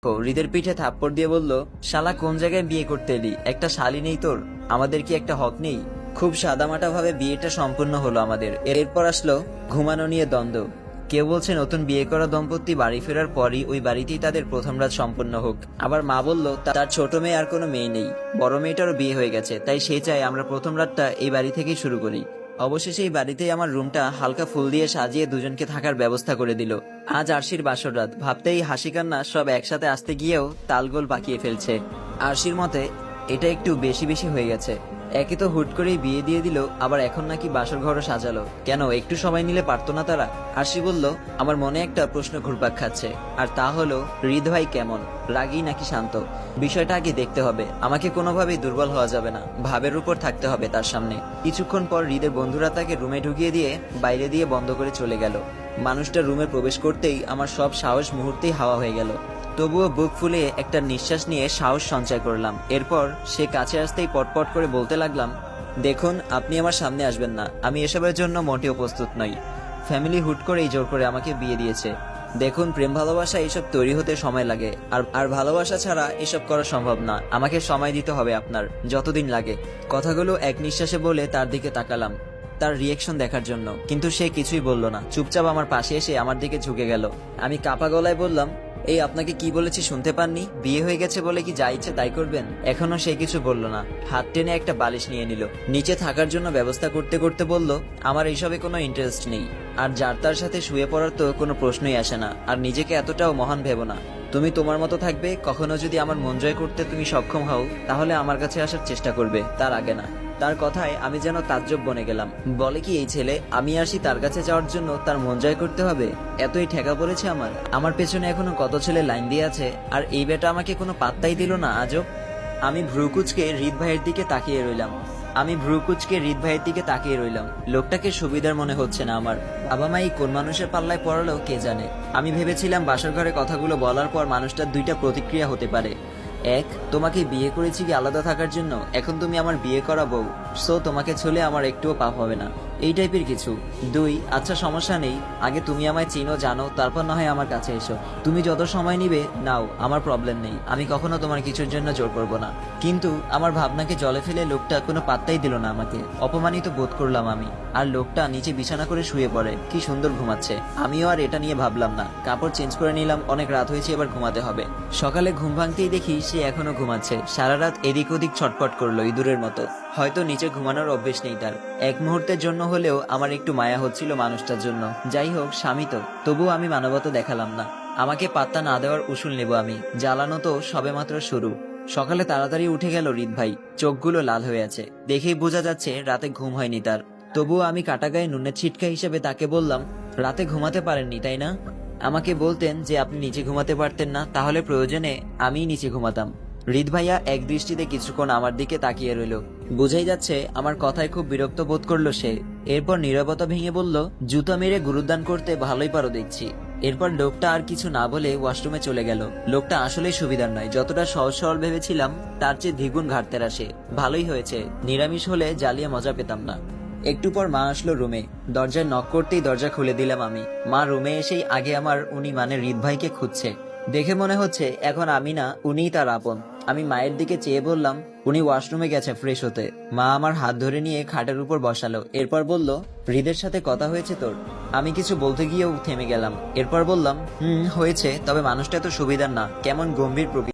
হৃদের পিঠে থাপ্পড় দিয়ে বলল, শালা কোন জায়গায় বিয়ে করতে এলি? একটা শালি নেই তোর? আমাদের কি একটা হক নেই? খুব সাদামাটা ভাবে বিয়েটা সম্পূর্ণ হলো আমাদের। এরপর আসলো ঘুমানো নিয়ে দ্বন্দ্ব। কেউ বলছে নতুন বিয়ে করা দম্পতি বাড়ি ফেরার পরই ওই বাড়িতেই তাদের প্রথম রাত সম্পন্ন হোক। আবার মা বলল তার ছোট মেয়ে আর কোনো মেয়ে নেই, বড় মেয়েটারও বিয়ে হয়ে গেছে, তাই সে চায় আমরা প্রথম রাতটা এই বাড়ি থেকেই শুরু করি। অবশেষে এই বাড়িতেই আমার রুমটা হালকা ফুল দিয়ে সাজিয়ে দুজনকে থাকার ব্যবস্থা করে দিল। আজ আরশির বাসর রাত, ভাবতেই হাসি কান্না সব একসাথে আসতে গিয়েও তালগোল পাকিয়ে ফেলছে। আরশির মতে এটা একটু বেশি বেশি হয়ে গেছে। একে তো হুট করেই বিয়ে দিয়ে দিল, আবার এখন নাকি বাসর ঘরও সাজালো। কেন, একটু সময় নিলে পারতো না তারা? আরশি বলল, আমার মনে একটা প্রশ্ন ঘুরপাক খাচ্ছে, আর তা হলো হৃদ ভাই কেমন, রাগী নাকি শান্ত? বিষয়টা আগে দেখতে হবে। আমাকে কোনোভাবেই দুর্বল হওয়া যাবে না, ভাবের উপর থাকতে হবে তার সামনে। কিছুক্ষণ পর হৃদের বন্ধুরা তাকে রুমে ঢুকিয়ে দিয়ে বাইরে দিয়ে বন্ধ করে চলে গেল। মানুষটা রুমে প্রবেশ করতেই আমার সব সাহস মুহূর্তেই হাওয়া হয়ে গেল। তবুও বুক ফুলিয়ে একটা নিঃশ্বাস নিয়ে সাহস সঞ্চয় করলাম। এরপর সে কাছে আসতেই পটপট করে বলতে লাগলাম, দেখুন, আপনি আমার সামনে আসবেন না, আমি এসবের জন্য মোটেও প্রস্তুত নই। ফ্যামিলি হুট করেই জোর করে আমাকে বিয়ে দিয়েছে। দেখুন, প্রেম ভালোবাসা এসব তৈরি হতে সময় লাগে, আর ভালোবাসা ছাড়া এসব করা সম্ভব না। আমাকে সময় দিতে হবে আপনার, যতদিন লাগে। কথাগুলো এক নিঃশ্বাসে বলে তার দিকে তাকালাম তার রিয়েকশন দেখার জন্য, কিন্তু সে কিছুই বলল না। চুপচাপ আমার পাশে এসে আমার দিকে ঝুঁকে গেল। আমি কাপা গলায় বললাম, এই আপনাকে কি বলেছি শুনতে পাননি? বিয়ে হয়ে গেছে বলে কি যা ইচ্ছে তাই করবেন? এখনো সে কিছু বলল না। হাত টেনে একটা বালিশ নিয়ে নিল, নিচে থাকার জন্য ব্যবস্থা করতে করতে বলল, আমার এইসবে কোনো ইন্টারেস্ট নেই, আর যার তার সাথে শুয়ে পড়ার তো কোনো প্রশ্নই আসে না, আর নিজেকে এতটাও মহান ভেবো না। তুমি তোমার মতো থাকবে, কখনো যদি আমার মন জয় করতে তুমি সক্ষম হও তাহলে আমার কাছে আসার চেষ্টা করবে, তার আগে না। তার কথায় আমি যেন তাজ্জব বনে গেলাম। বলে কি এই ছেলে, আমি আসি তার কাছে যাওয়ার জন্য তার মন জয় করতে হবে? এতই ঠেকা পড়েছে আমার পেছনে এখনো কত ছেলে লাইন দিয়ে আছে, আর এই বেটা আমাকে কোনো পাত্তাই দিল না। আজব। আমি ভ্রুকুচকে হৃদ ভাইয়ের দিকে তাকিয়ে রইলাম। লোকটাকে সুবিধার মনে হচ্ছে না আমার। বাবা মা এই কোন মানুষের পাল্লায় পড়ালো কে জানে। আমি ভেবেছিলাম বাসর ঘরে কথাগুলো বলার পর মানুষটার দুইটা প্রতিক্রিয়া হতে পারে। এক, তোমাকে বিয়ে করেছি কি আলাদা থাকার জন্য? এখন তুমি আমার বিয়ে করা বউ, সো তোমাকে ছুলে আমার একটুও পাপ হবে না, এই টাইপের কিছু। দুই, আচ্ছা সমস্যা নেই, আগে তুমি আমায় চিনো জানো, তারপর না হয় আমার কাছে এসো। তুমি যত সময় নিবে নাও, আমার প্রবলেম নেই, আমি কখনো তোমার কিছুর জন্য জোর করব না। কিন্তু আমার ভাবনাকে জলে ফেলে লোকটা কোনো পাত্তাই দিল না আমাকে। অপমানিত বোধ করলাম আমি। আর লোকটা নিচে বিছানা করে শুয়ে পড়ে, কি সুন্দর ঘুমাচ্ছে। আমিও আর এটা নিয়ে ভাবলাম না, কাপড় চেঞ্জ করে নিলাম, অনেক রাত হয়েছে, এবার ঘুমাতে হবে। সকালে ঘুম ভাঙতেই দেখি সে এখনো ঘুমাচ্ছে। সারা রাত এদিক ওদিক ছটপট করলো ইঁদুরের মতো। হয়তো নিচে ঘুমানোর অভ্যেস নেই তার। এক মুহূর্তের জন্য হলেও আমার একটু মায়া হচ্ছিল মানুষটার জন্য। যাই হোক, স্বামী তো, তবুও আমি মানবতা দেখালাম না। আমাকে পাত্তা না দেওয়ার উসুল নেব আমি, জ্বালানো তো সবেমাত্র শুরু। সকালে তাড়াতাড়ি উঠে গেল হৃদ ভাই, চোখগুলো লাল হয়ে আছে, দেখেই বোঝা যাচ্ছে রাতে ঘুম হয়নি তার। তবুও আমি কাটা গায়ে নুনের ছিটকা হিসেবে তাকে বললাম, রাতে ঘুমাতে পারেননি তাই না? আমাকে বলতেন যে আপনি নিচে ঘুমাতে পারতেন না, তাহলে প্রয়োজনে আমিই নিচে ঘুমাতাম। হৃদ ভাইয়া এক দৃষ্টিতে কিছুক্ষণ আমার দিকে তাকিয়ে রইল। বোঝাই যাচ্ছে আমার কথায় খুব বিরক্ত বোধ করলো সে। এরপর নীরবতা ভেঙে বলল, জুতা মেরে গুরুদান করতে ভালোই পারো দেখছি। এরপর লোকটা আর কিছু না বলে ওয়াশরুমে চলে গেল। লোকটা আসলেই সুবিধার নয়, যতটা সহজ সরল ভেবেছিলাম তার চেয়ে দ্বিগুণ ঘাটতে আসে। ভালোই হয়েছে, নিরামিষ হলে জ্বালিয়ে মজা পেতাম না। একটু পর মা আসলো রুমে। দরজায় নক করতেই দরজা খুলে দিলাম আমি। মা রুমে এসেই আগে আমার উনি মানে হৃদ ভাইকে খুঁজছে। দেখে মনে হচ্ছে এখন আমি না, উনিই তার আপন। আমি মায়ের দিকে চেয়ে বললাম, উনি ওয়াশরুমে গেছে ফ্রেশ হতে। মা আমার হাত ধরে নিয়ে খাটের উপর বসালো। এরপর বলল, হৃদের সাথে কথা হয়েছে তোর? আমি কিছু বলতে গিয়েও থেমে গেলাম। এরপর বললাম, হয়েছে, তবে মানুষটা এত সুবিধার না, কেমন গম্ভীর প্রকৃতি।